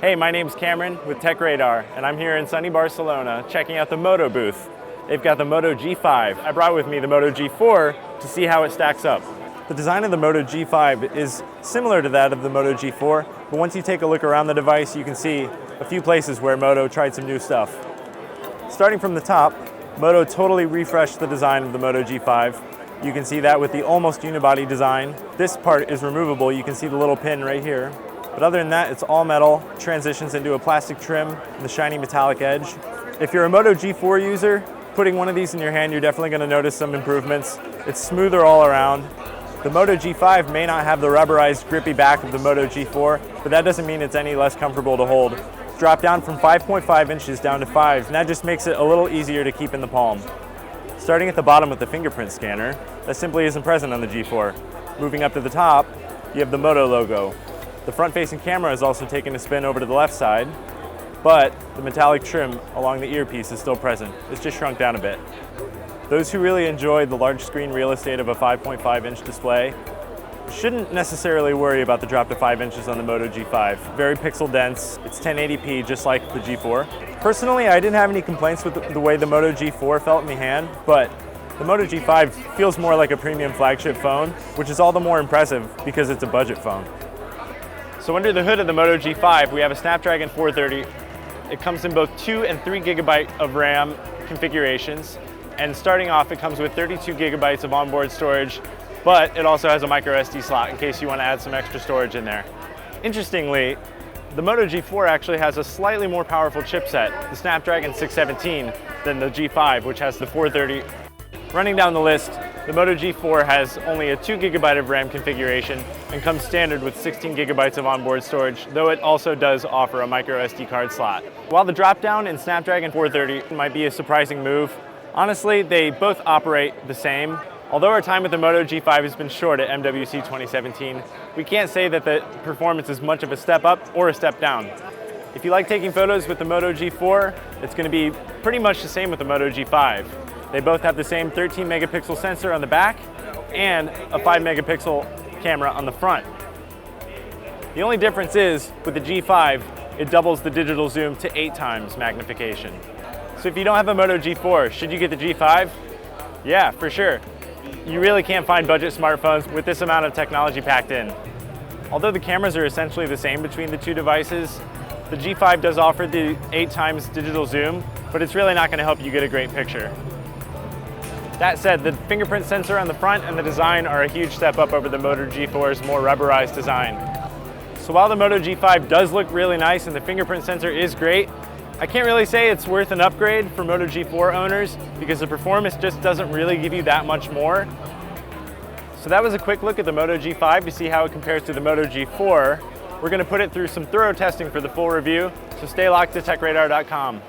Hey, my name's Cameron with Tech Radar, and I'm here in sunny Barcelona checking out the Moto booth. They've got the Moto G5. I brought with me the Moto G4 to see how it stacks up. The design of the Moto G5 is similar to that of the Moto G4, but once you take a look around the device, you can see a few places where Moto tried some new stuff. Starting from the top, Moto totally refreshed the design of the Moto G5. You can see that with the almost unibody design. This part is removable. You can see the little pin right here. But other than that, it's all metal, transitions into a plastic trim and the shiny metallic edge. If you're a Moto G4 user, putting one of these in your hand, you're definitely going to notice some improvements. It's smoother all around. The Moto G5 may not have the rubberized grippy back of the Moto G4, but that doesn't mean it's any less comfortable to hold. Drop down from 5.5 inches down to 5, and that just makes it a little easier to keep in the palm. Starting at the bottom with the fingerprint scanner, that simply isn't present on the G4. Moving up to the top, you have the Moto logo. The front-facing camera is also taken a spin over to the left side, but the metallic trim along the earpiece is still present. It's just shrunk down a bit. Those who really enjoy the large screen real estate of a 5.5-inch display shouldn't necessarily worry about the drop to 5 inches on the Moto G5. Very pixel dense, it's 1080p just like the G4. Personally, I didn't have any complaints with the way the Moto G4 felt in the hand, but the Moto G5 feels more like a premium flagship phone, which is all the more impressive because it's a budget phone. So under the hood of the Moto G5, we have a Snapdragon 430. It comes in both 2 and 3 gigabyte of RAM configurations. And starting off, it comes with 32 gigabytes of onboard storage, but it also has a micro SD slot in case you want to add some extra storage in there. Interestingly, the Moto G4 actually has a slightly more powerful chipset, the Snapdragon 617, than the G5, which has the 430. Running down the list, the Moto G4 has only a 2 gigabyte of RAM configuration and comes standard with 16 gigabytes of onboard storage, though it also does offer a micro SD card slot. While the drop-down in Snapdragon 430 might be a surprising move, honestly, they both operate the same. Although our time with the Moto G5 has been short at MWC 2017, we can't say that the performance is much of a step up or a step down. If you like taking photos with the Moto G4, it's going to be pretty much the same with the Moto G5. They both have the same 13 megapixel sensor on the back and a 5 megapixel camera on the front. The only difference is, with the G5, it doubles the digital zoom to 8 times magnification. So if you don't have a Moto G4, should you get the G5? Yeah, for sure. You really can't find budget smartphones with this amount of technology packed in. Although the cameras are essentially the same between the two devices, the G5 does offer the 8 times digital zoom, but it's really not going to help you get a great picture. That said, the fingerprint sensor on the front and the design are a huge step up over the Moto G4's more rubberized design. So while the Moto G5 does look really nice and the fingerprint sensor is great, I can't really say it's worth an upgrade for Moto G4 owners because the performance just doesn't really give you that much more. So that was a quick look at the Moto G5 to see how it compares to the Moto G4. We're going to put it through some thorough testing for the full review, so stay locked to techradar.com.